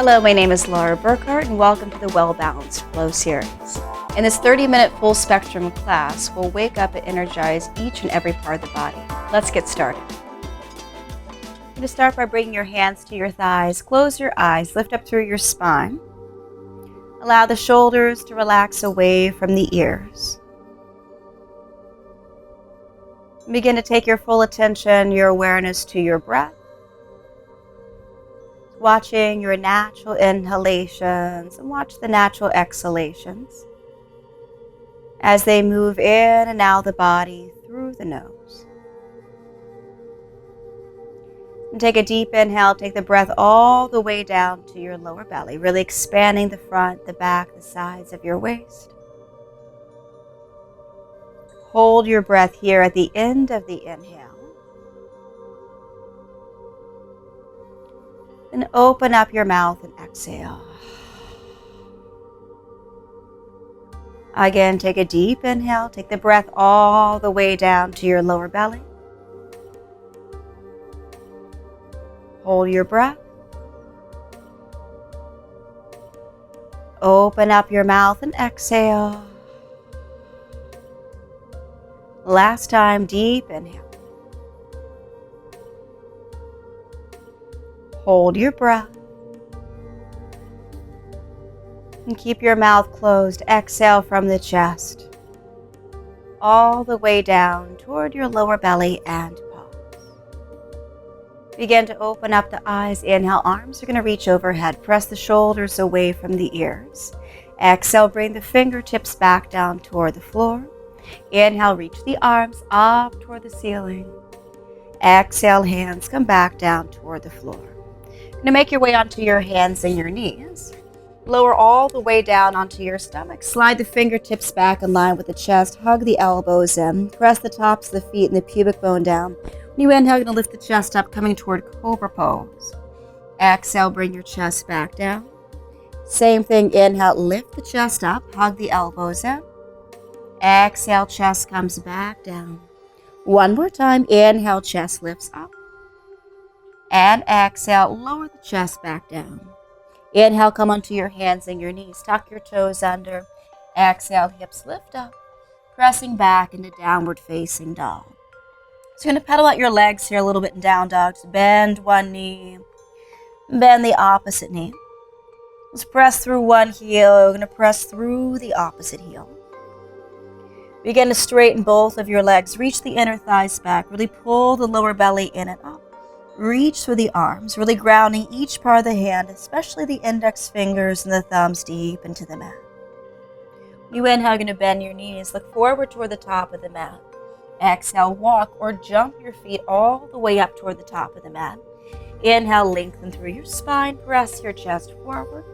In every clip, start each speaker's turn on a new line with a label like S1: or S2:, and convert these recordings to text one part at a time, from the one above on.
S1: Hello, my name is Laura Burkhart, and welcome to the Well Balanced Flow series. In this 30-minute full spectrum class, we'll wake up and energize each and every part of the body. Let's get started. You're going to start by bringing your hands to your thighs, close your eyes, lift up through your spine. Allow the shoulders to relax away from the ears. Begin to take your full attention, your awareness to your breath. Watching your natural inhalations and watch the natural exhalations as they move in and out of the body through the nose. And take a deep inhale, take the breath all the way down to your lower belly, really expanding the front, the back, the sides of your waist. Hold your breath here at the end of the inhale. And open up your mouth and exhale. Again, take a deep inhale. Take the breath all the way down to your lower belly. Hold your breath. Open up your mouth and exhale. Last time, deep inhale. Hold your breath. And keep your mouth closed. Exhale from the chest. All the way down toward your lower belly and palms. Begin to open up the eyes. Inhale, arms are going to reach overhead. Press the shoulders away from the ears. Exhale, bring the fingertips back down toward the floor. Inhale, reach the arms up toward the ceiling. Exhale, hands come back down toward the floor. Now make your way onto your hands and your knees. Lower all the way down onto your stomach. Slide the fingertips back in line with the chest. Hug the elbows in. Press the tops of the feet and the pubic bone down. When you inhale, you're going to lift the chest up, coming toward Cobra Pose. Exhale, bring your chest back down. Same thing, inhale, lift the chest up. Hug the elbows in. Exhale, chest comes back down. One more time, inhale, chest lifts up. And exhale, lower the chest back down. Inhale, come onto your hands and your knees. Tuck your toes under. Exhale, hips lift up. Pressing back into downward facing dog. So you're going to pedal out your legs here a little bit in down dog. So bend one knee. Bend the opposite knee. Let's press through one heel. We're going to press through the opposite heel. Begin to straighten both of your legs. Reach the inner thighs back. Really pull the lower belly in and up. Reach through the arms, really grounding each part of the hand, especially the index fingers and the thumbs deep into the mat. When you inhale, you're going to bend your knees. Look forward toward the top of the mat. Exhale, walk or jump your feet all the way up toward the top of the mat. Inhale, lengthen through your spine. Press your chest forward.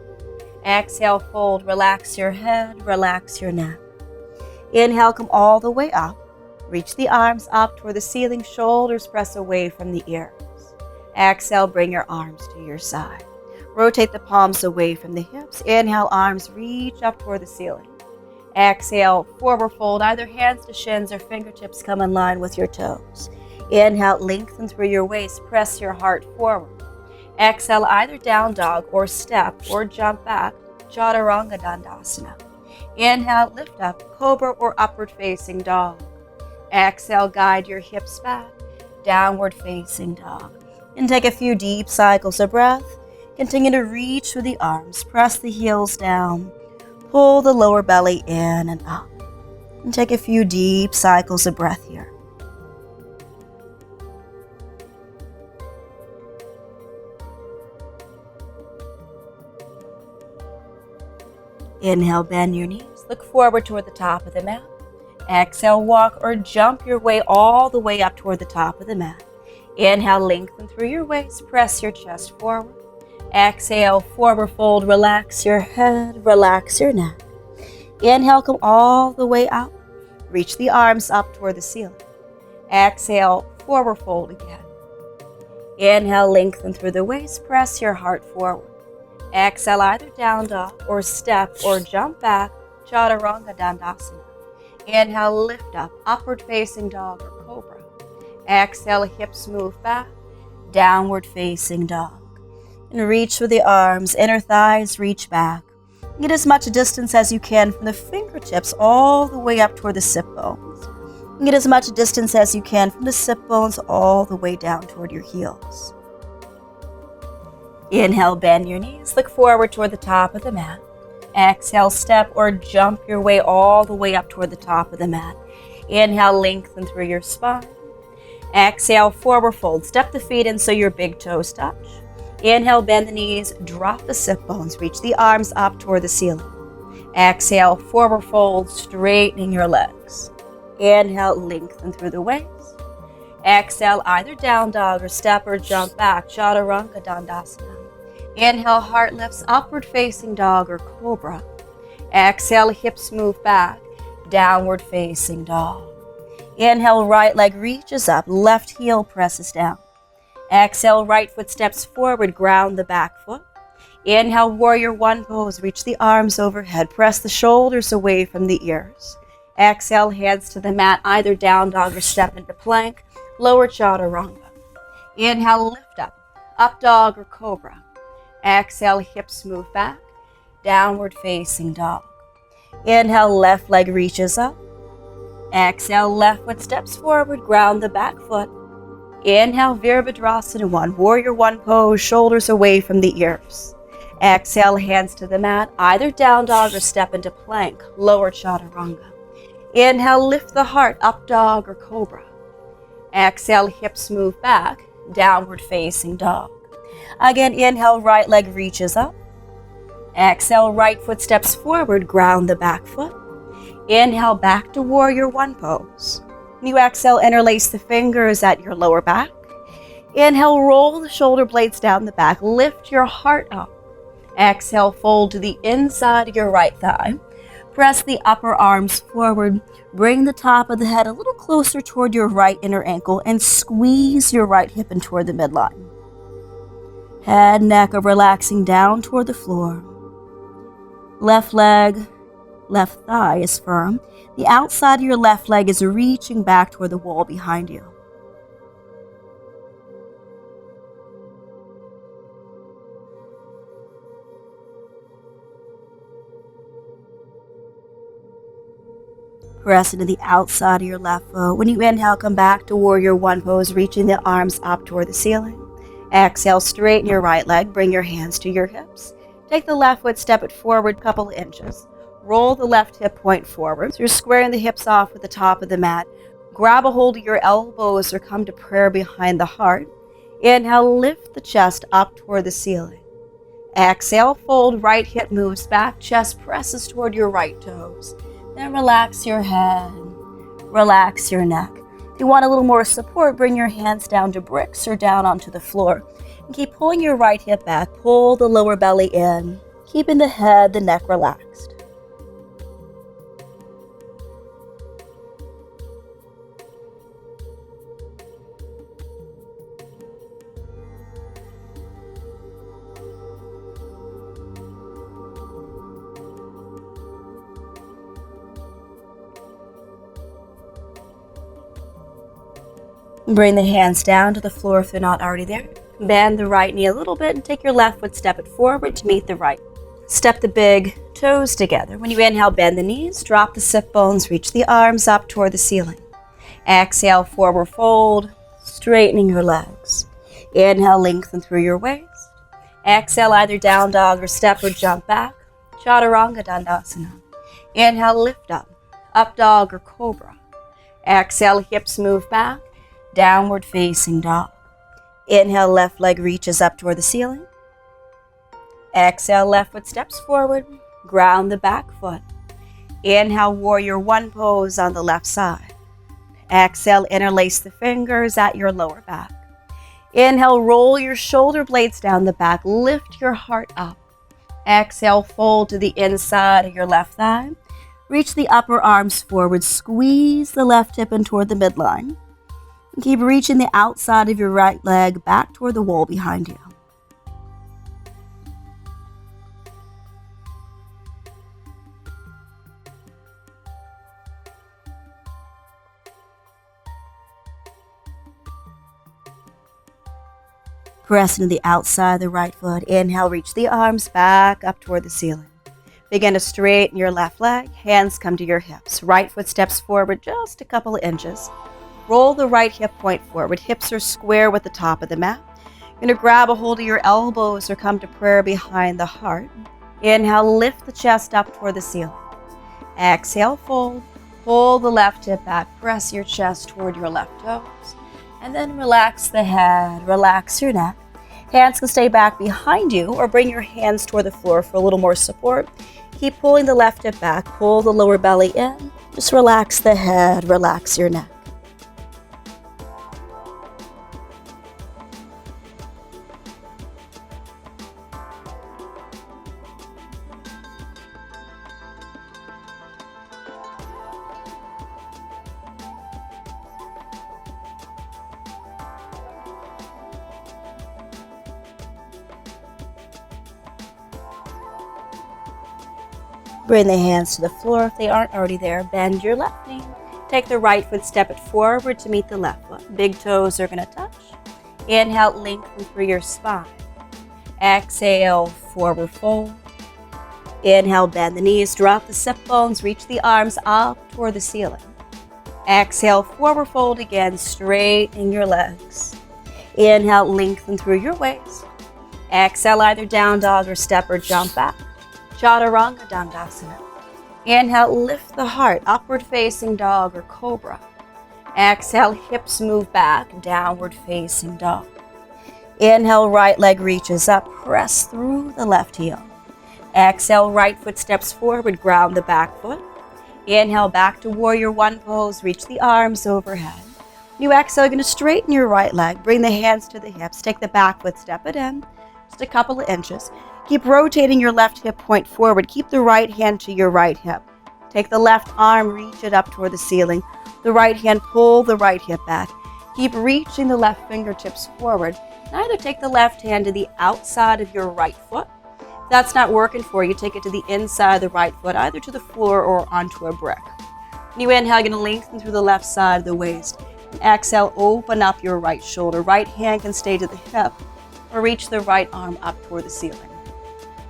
S1: Exhale, fold. Relax your head. Relax your neck. Inhale, come all the way up. Reach the arms up toward the ceiling. Shoulders press away from the ears. Exhale, bring your arms to your side. Rotate the palms away from the hips. Inhale, arms reach up toward the ceiling. Exhale, forward fold. Either hands to shins or fingertips come in line with your toes. Inhale, lengthen through your waist. Press your heart forward. Exhale, either down dog or step or jump back. Chaturanga Dandasana. Inhale, lift up, cobra or upward facing dog. Exhale, guide your hips back. Downward facing dog. And take a few deep cycles of breath. Continue to reach through the arms. Press the heels down. Pull the lower belly in and up. And take a few deep cycles of breath here. Inhale, bend your knees. Look forward toward the top of the mat. Exhale, walk or jump your way all the way up toward the top of the mat. Inhale, lengthen through your waist. Press your chest forward. Exhale, forward fold. Relax your head. Relax your neck. Inhale, come all the way up. Reach the arms up toward the ceiling. Exhale, forward fold again. Inhale, lengthen through the waist. Press your heart forward. Exhale, either down dog or step or jump back. Chaturanga Dandasana. Inhale, lift up, upward facing dog or cobra. Exhale, hips move back, downward facing dog. And reach for the arms, inner thighs, reach back. Get as much distance as you can from the fingertips all the way up toward the sit bones. Get as much distance as you can from the sit bones all the way down toward your heels. Inhale, bend your knees, look forward toward the top of the mat. Exhale, step or jump your way all the way up toward the top of the mat. Inhale, lengthen through your spine. Exhale, forward fold. Step the feet in so your big toes touch. Inhale, bend the knees, drop the sit bones, reach the arms up toward the ceiling. Exhale, forward fold, straightening your legs. Inhale, lengthen through the waist. Exhale, either down dog or step or jump back, Chaturanga Dandasana. Inhale, heart lifts, upward facing dog or cobra. Exhale, hips move back, downward facing dog. Inhale, right leg reaches up, left heel presses down. Exhale, right foot steps forward, ground the back foot. Inhale, warrior one pose, reach the arms overhead, press the shoulders away from the ears. Exhale, hands to the mat, either down dog or step into plank, lower chaturanga. Inhale, lift up dog or cobra. Exhale, hips move back, downward facing dog. Inhale, left leg reaches up. Exhale, left foot steps forward, ground the back foot. Inhale, Virabhadrasana 1, warrior one pose, shoulders away from the ears. Exhale, hands to the mat, either down dog or step into plank, lower chaturanga. Inhale, lift the heart, up dog or cobra. Exhale, hips move back, downward facing dog. Again, inhale, right leg reaches up. Exhale, right foot steps forward, ground the back foot. Inhale, back to warrior one pose. When you exhale, interlace the fingers at your lower back. Inhale, roll the shoulder blades down the back. Lift your heart up. Exhale, fold to the inside of your right thigh. Press the upper arms forward. Bring the top of the head a little closer toward your right inner ankle and squeeze your right hip in toward the midline. Head, neck are relaxing down toward the floor. Left leg, left thigh is firm. The outside of your left leg is reaching back toward the wall behind you. Press into the outside of your left foot. When you inhale, come back to warrior one pose, reaching the arms up toward the ceiling. Exhale, straighten your right leg. Bring your hands to your hips. Take the left foot, step it forward a couple of inches. Roll the left hip point forward. So you're squaring the hips off with the top of the mat. Grab a hold of your elbows or come to prayer behind the heart. Inhale, lift the chest up toward the ceiling. Exhale, fold, right hip moves back, chest presses toward your right toes. Then relax your head, relax your neck. If you want a little more support, bring your hands down to bricks or down onto the floor. And keep pulling your right hip back, pull the lower belly in, keeping the head, the neck relaxed. Bring the hands down to the floor if they're not already there. Bend the right knee a little bit and take your left foot, step it forward to meet the right. Step the big toes together. When you inhale, bend the knees, drop the sit bones, reach the arms up toward the ceiling. Exhale, forward fold, straightening your legs. Inhale, lengthen through your waist. Exhale, either down dog or step or jump back, Chaturanga Dandasana. Inhale, lift up dog or cobra. Exhale, hips move back, downward facing dog. Inhale, left leg reaches up toward the ceiling. Exhale, left foot steps forward, ground the back foot. Inhale, warrior one pose on the left side. Exhale, interlace the fingers at your lower back. Inhale, roll your shoulder blades down the back, lift your heart up. Exhale, fold to the inside of your left thigh. Reach the upper arms forward, squeeze the left hip in toward the midline. Keep reaching the outside of your right leg back toward the wall behind you. Press into the outside of the right foot. Inhale, reach the arms back up toward the ceiling. Begin to straighten your left leg. Hands come to your hips. Right foot steps forward just a couple of inches. Roll the right hip point forward. Hips are square with the top of the mat. You're going to grab a hold of your elbows or come to prayer behind the heart. Inhale, lift the chest up toward the ceiling. Exhale, fold. Pull the left hip back. Press your chest toward your left toes. And then relax the head. Relax your neck. Hands can stay back behind you or bring your hands toward the floor for a little more support. Keep pulling the left hip back. Pull the lower belly in. Just relax the head. Relax your neck. Bring the hands to the floor if they aren't already there. Bend your left knee. Take the right foot, step it forward to meet the left foot. Big toes are going to touch. Inhale, lengthen through your spine. Exhale, forward fold. Inhale, bend the knees, drop the sit bones, reach the arms up toward the ceiling. Exhale, forward fold again, straightening your legs. Inhale, lengthen through your waist. Exhale, either down dog or step or jump back. Chaturanga Dandasana. Inhale, lift the heart, upward facing dog or cobra. Exhale, hips move back, downward facing dog. Inhale, right leg reaches up, press through the left heel. Exhale, right foot steps forward, ground the back foot. Inhale, back to warrior one pose, reach the arms overhead. You exhale, you're going to straighten your right leg, bring the hands to the hips, take the back foot, step it in, just a couple of inches. Keep rotating your left hip point forward. Keep the right hand to your right hip. Take the left arm, reach it up toward the ceiling. The right hand, pull the right hip back. Keep reaching the left fingertips forward. And either take the left hand to the outside of your right foot. If that's not working for you, take it to the inside of the right foot, either to the floor or onto a brick. When you inhale, you're going to lengthen through the left side of the waist. And exhale, open up your right shoulder. Right hand can stay to the hip or reach the right arm up toward the ceiling.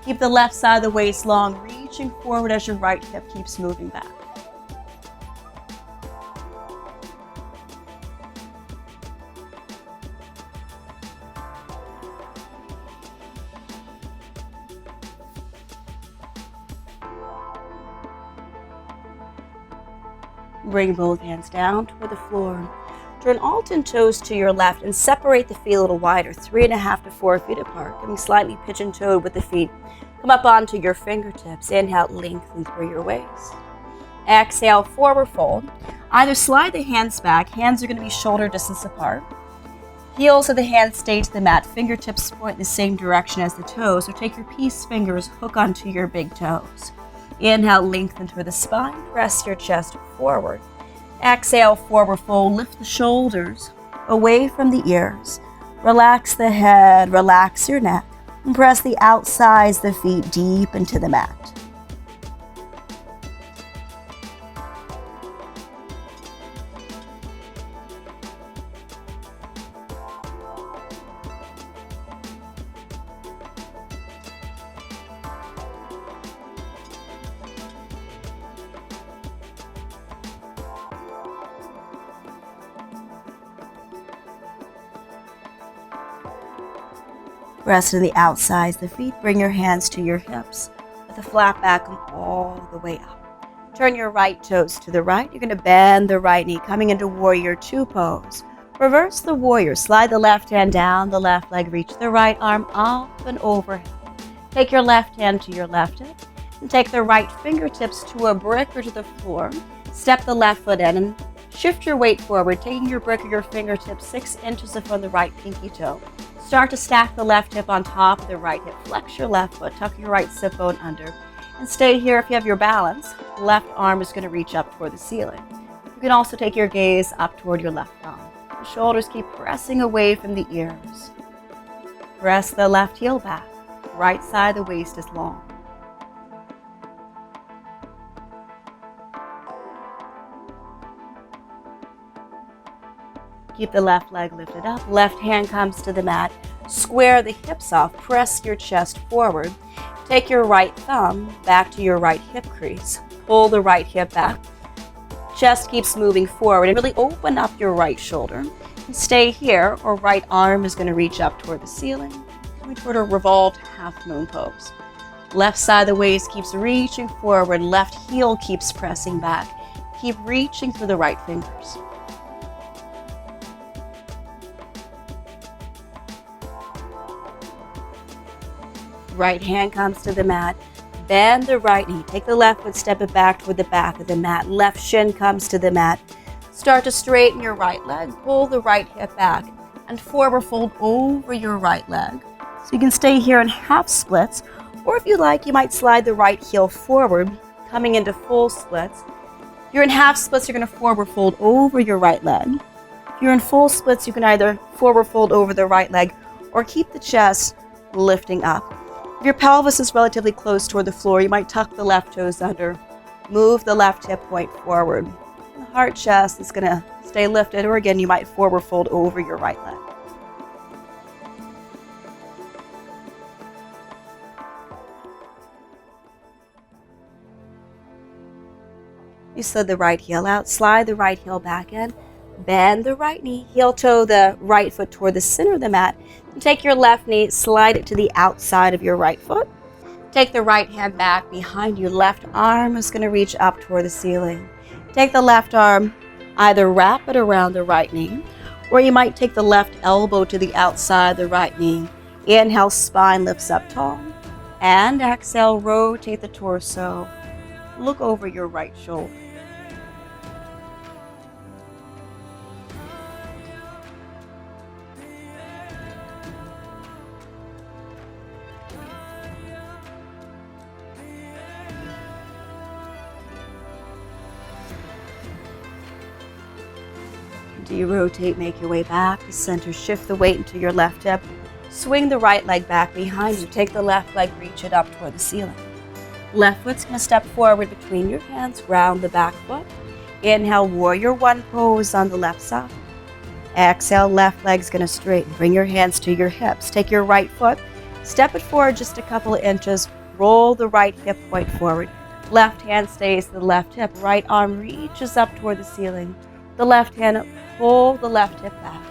S1: Keep the left side of the waist long, reaching forward as your right hip keeps moving back. Bring both hands down toward the floor. Turn all 10 toes to your left and separate the feet a little wider, 3.5 to 4 feet apart, getting slightly pigeon-toed with the feet. Come up onto your fingertips. Inhale, lengthen through your waist. Exhale, forward fold. Either slide the hands back. Hands are going to be shoulder distance apart. Heels of the hands stay to the mat. Fingertips point in the same direction as the toes. So take your peace fingers, hook onto your big toes. Inhale, lengthen through the spine. Press your chest forward. Exhale, forward fold. Lift the shoulders away from the ears. Relax the head. Relax your neck. And press the outsides of the feet deep into the mat. Rest to the outsides of the feet. Bring your hands to your hips with a flat back all the way up. Turn your right toes to the right. You're going to bend the right knee, coming into warrior two pose. Reverse the warrior. Slide the left hand down the left leg. Reach the right arm up and overhead. Take your left hand to your left hip and take the right fingertips to a brick or to the floor. Step the left foot in and shift your weight forward, taking your brick or your fingertips 6 inches from the right pinky toe. Start to stack the left hip on top of the right hip. Flex your left foot, tuck your right sit bone under, and stay here if you have your balance. Left arm is going to reach up toward the ceiling. You can also take your gaze up toward your left thumb. The shoulders keep pressing away from the ears. Press the left heel back. Right side of the waist is long. Keep the left leg lifted up. Left hand comes to the mat. Square the hips off, press your chest forward. Take your right thumb back to your right hip crease. Pull the right hip back. Chest keeps moving forward and really open up your right shoulder. And stay here, or right arm is going to reach up toward the ceiling, coming toward a revolved half moon pose. Left side of the waist keeps reaching forward, left heel keeps pressing back. Keep reaching through the right fingers. Right hand comes to the mat. Bend the right knee. Take the left foot, step it back toward the back of the mat. Left shin comes to the mat. Start to straighten your right leg. Pull the right hip back and forward fold over your right leg. So you can stay here in half splits, or if you like, you might slide the right heel forward, coming into full splits. If you're in half splits, you're going to forward fold over your right leg. If you're in full splits, you can either forward fold over the right leg or keep the chest lifting up. If your pelvis is relatively close toward the floor, you might tuck the left toes under, move the left hip point forward. The heart chest is going to stay lifted, or again, you might forward fold over your right leg. You slid the right heel out, slide the right heel back in, bend the right knee, heel toe the right foot toward the center of the mat, and take your left knee, slide it to the outside of your right foot. Take the right hand back behind you, left arm is going to reach up toward the ceiling. Take the left arm, either wrap it around the right knee, or you might take the left elbow to the outside of the right knee. Inhale, spine lifts up tall, and exhale, rotate the torso. Look over your right shoulder. Do you rotate, make your way back to center, shift the weight into your left hip, swing the right leg back behind you, take the left leg, reach it up toward the ceiling. Left foot's going to step forward between your hands, ground the back foot. Inhale, warrior one pose on the left side. Exhale, left leg's going to straighten. Bring your hands to your hips. Take your right foot, step it forward just a couple of inches, roll the right hip point forward. Left hand stays to the left hip, right arm reaches up toward the ceiling. The left hand, pull the left hip back.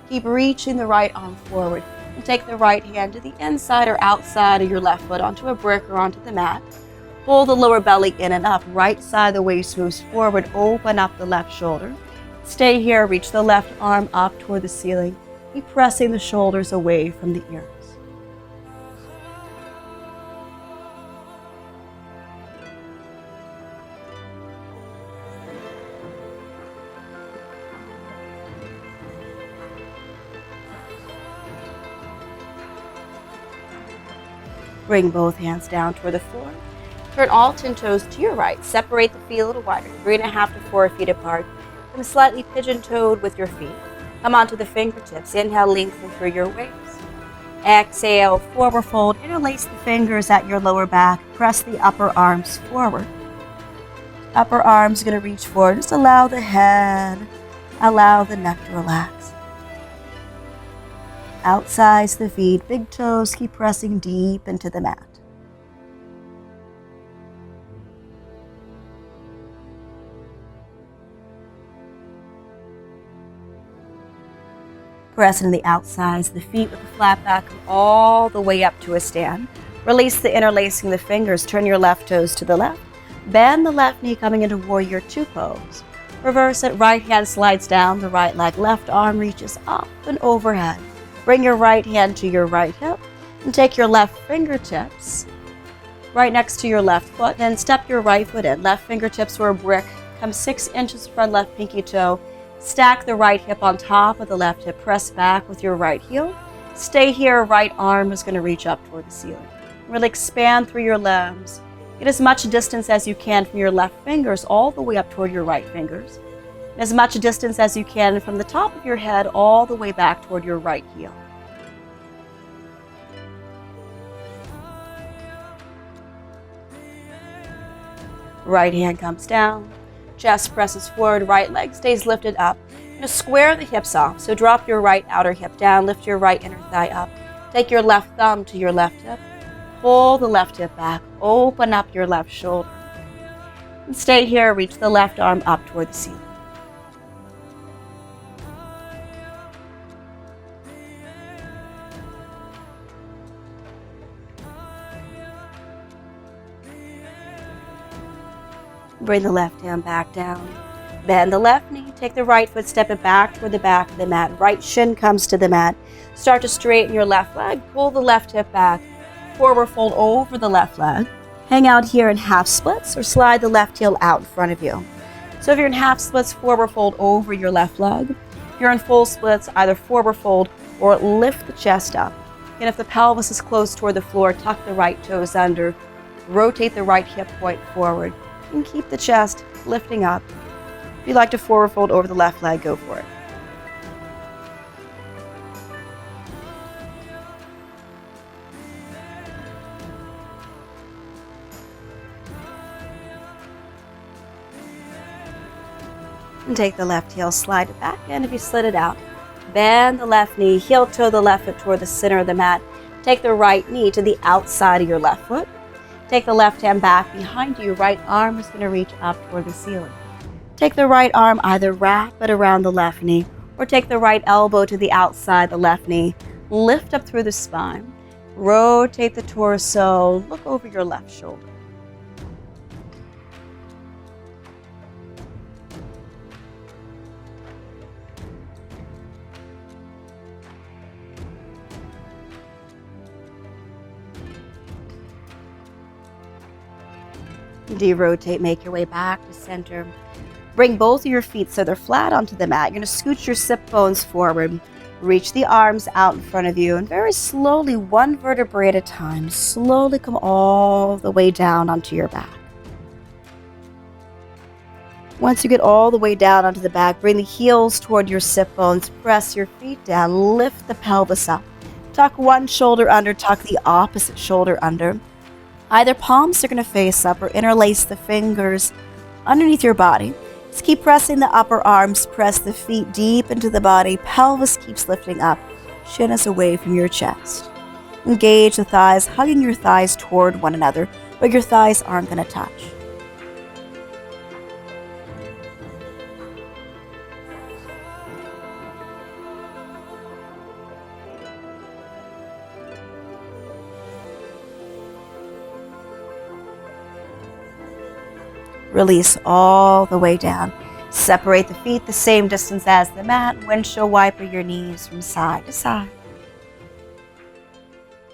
S1: Keep reaching the right arm forward. And take the right hand to the inside or outside of your left foot onto a brick or onto the mat. Pull the lower belly in and up. Right side of the waist moves forward. Open up the left shoulder. Stay here. Reach the left arm up toward the ceiling. Keep pressing the shoulders away from the ears. Bring both hands down toward the floor. Turn all 10 toes to your right. Separate the feet a little wider, 3.5 to 4 feet apart. Come slightly pigeon-toed with your feet. Come onto the fingertips. Inhale, lengthen through your waist. Exhale, forward fold. Interlace the fingers at your lower back. Press the upper arms forward. Upper arms going to reach forward. Just allow the head, allow the neck to relax. Outsize the feet, big toes, keep pressing deep into the mat. Press into the outsides of the feet with the flat back all the way up to a stand. Release the interlacing of the fingers, turn your left toes to the left. Bend the left knee coming into warrior two pose. Reverse it, right hand slides down the right leg, left arm reaches up and overhead. Bring your right hand to your right hip and take your left fingertips right next to your left foot. Then step your right foot in. Left fingertips were a brick. Come 6 inches from left pinky toe. Stack the right hip on top of the left hip. Press back with your right heel. Stay here. Right arm is going to reach up toward the ceiling. Really expand through your limbs. Get as much distance as you can from your left fingers all the way up toward your right fingers. As much distance as you can from the top of your head all the way back toward your right heel. Right hand comes down, chest presses forward, right leg stays lifted up. You're going to square the hips off, so drop your right outer hip down, lift your right inner thigh up. Take your left thumb to your left hip. Pull the left hip back. Open up your left shoulder. And stay here. Reach the left arm up toward the ceiling. Bring the left hand back down. Bend the left knee. Take the right foot, step it back toward the back of the mat. Right shin comes to the mat. Start to straighten your left leg. Pull the left hip back. Forward fold over the left leg. Hang out here in half splits or slide the left heel out in front of you. So if you're in half splits, forward fold over your left leg. If you're in full splits, either forward fold or lift the chest up. And if the pelvis is close toward the floor, tuck the right toes under. Rotate the right hip point forward. And keep the chest lifting up. If you'd like to forward fold over the left leg, go for it. And take the left heel, slide it back, and if you slid it out, bend the left knee, heel toe the left foot toward the center of the mat. Take the right knee to the outside of your left foot. Take the left hand back behind you. Right arm is going to reach up toward the ceiling. Take the right arm, either wrap it around the left knee or take the right elbow to the outside the left knee. Lift up through the spine. Rotate the torso. Look over your left shoulder. De-rotate, make your way back to center. Bring both of your feet so they're flat onto the mat. You're going to scoot your sit bones forward. Reach the arms out in front of you and very slowly, one vertebrae at a time, slowly come all the way down onto your back. Once you get all the way down onto the back, bring the heels toward your sit bones. Press your feet down. Lift the pelvis up. Tuck one shoulder under. Tuck the opposite shoulder under. Either palms are going to face up or interlace the fingers underneath your body. Just keep pressing the upper arms. Press the feet deep into the body. Pelvis keeps lifting up. Chin is away from your chest. Engage the thighs, hugging your thighs toward one another, but your thighs aren't going to touch. Release all the way down. Separate the feet the same distance as the mat. Windshield wiper your knees from side to side.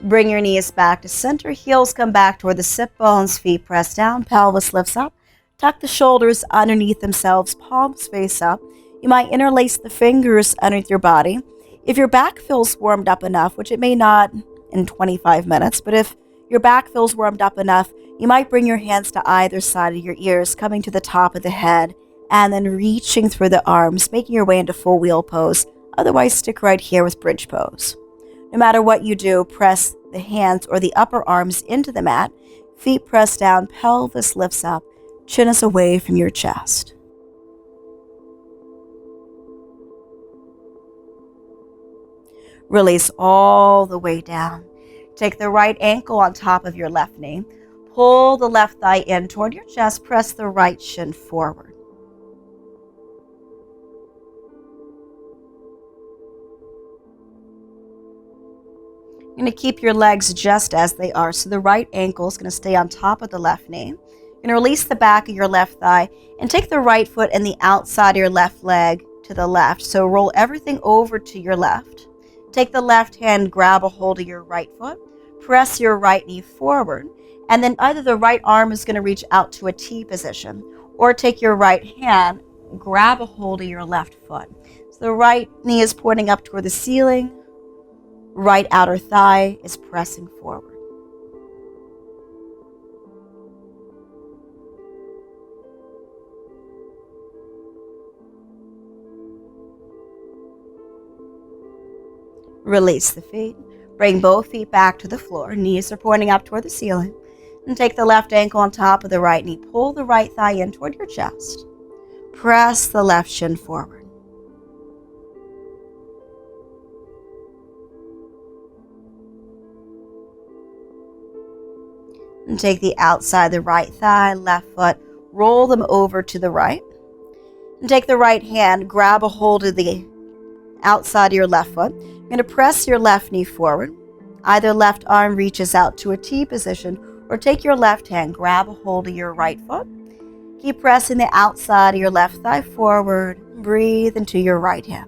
S1: Bring your knees back to center. Heels come back toward the sit bones. Feet press down. Pelvis lifts up. Tuck the shoulders underneath themselves. Palms face up. You might interlace the fingers underneath your body. If your back feels warmed up enough, which it may not in 25 minutes, but if your back feels warmed up enough, you might bring your hands to either side of your ears, coming to the top of the head, and then reaching through the arms, making your way into full wheel pose. Otherwise, stick right here with bridge pose. No matter what you do, press the hands or the upper arms into the mat. Feet press down, pelvis lifts up, chin is away from your chest. Release all the way down. Take the right ankle on top of your left knee. Pull the left thigh in toward your chest. Press the right shin forward. You're going to keep your legs just as they are. So the right ankle is going to stay on top of the left knee. You're going to release the back of your left thigh and take the right foot and the outside of your left leg to the left. So roll everything over to your left. Take the left hand, grab a hold of your right foot. Press your right knee forward. And then either the right arm is going to reach out to a T position, or take your right hand, grab a hold of your left foot. So the right knee is pointing up toward the ceiling. Right outer thigh is pressing forward. Release the feet. Bring both feet back to the floor. Knees are pointing up toward the ceiling. And take the left ankle on top of the right knee. Pull the right thigh in toward your chest. Press the left shin forward. And take the outside of the right thigh, left foot, roll them over to the right. And take the right hand, grab a hold of the outside of your left foot. You're going to press your left knee forward. Either left arm reaches out to a T position, or take your left hand, grab a hold of your right foot. Keep pressing the outside of your left thigh forward. Breathe into your right hip.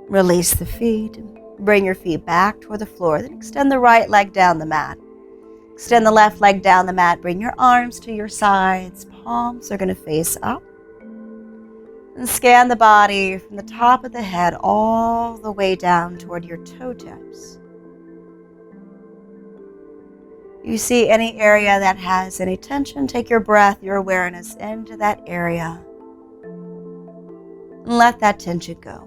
S1: Release the feet. Bring your feet back toward the floor. Then extend the right leg down the mat. Extend the left leg down the mat. Bring your arms to your sides. Palms are going to face up. And scan the body from the top of the head all the way down toward your toe tips. You see any area that has any tension, take your breath, your awareness into that area. And let that tension go.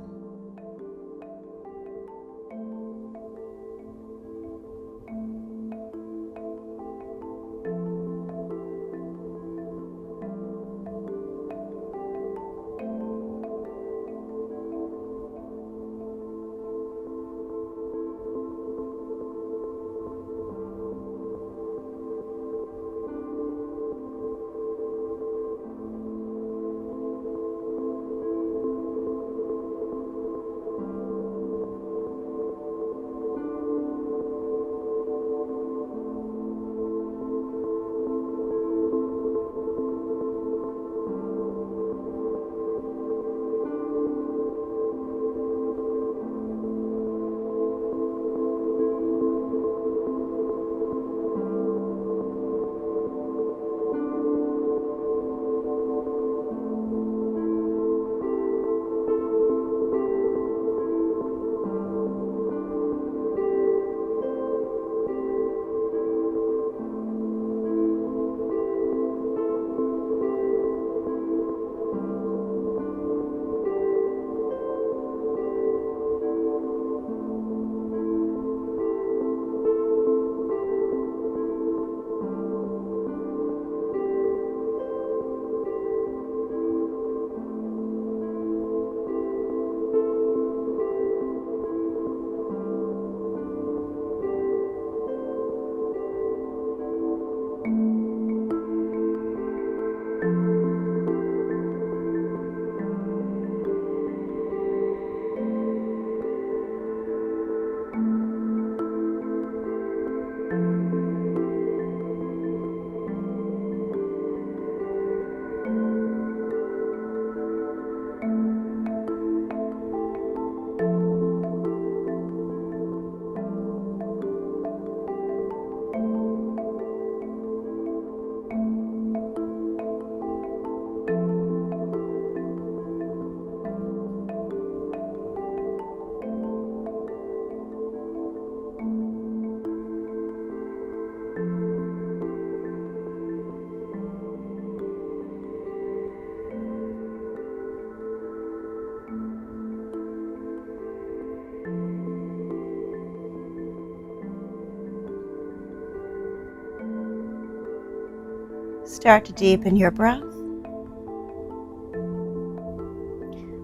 S1: Start to deepen your breath.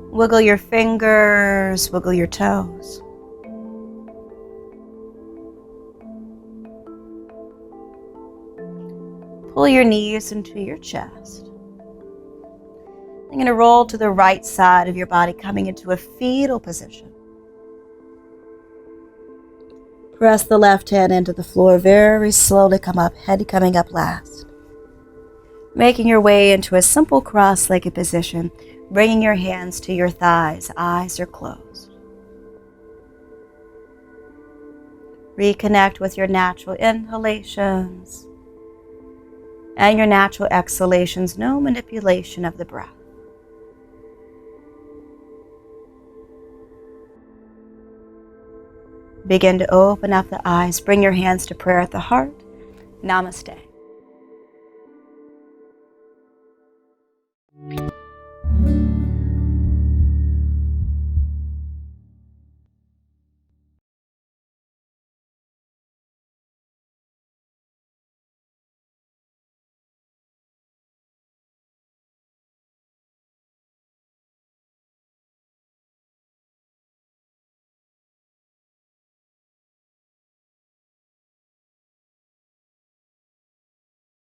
S1: Wiggle your fingers, wiggle your toes. Pull your knees into your chest. You're going to roll to the right side of your body, coming into a fetal position. Press the left hand into the floor, very slowly come up, head coming up last. Making your way into a simple cross-legged position, bringing your hands to your thighs, eyes are closed. Reconnect with your natural inhalations and your natural exhalations, no manipulation of the breath. Begin to open up the eyes, bring your hands to prayer at the heart. Namaste.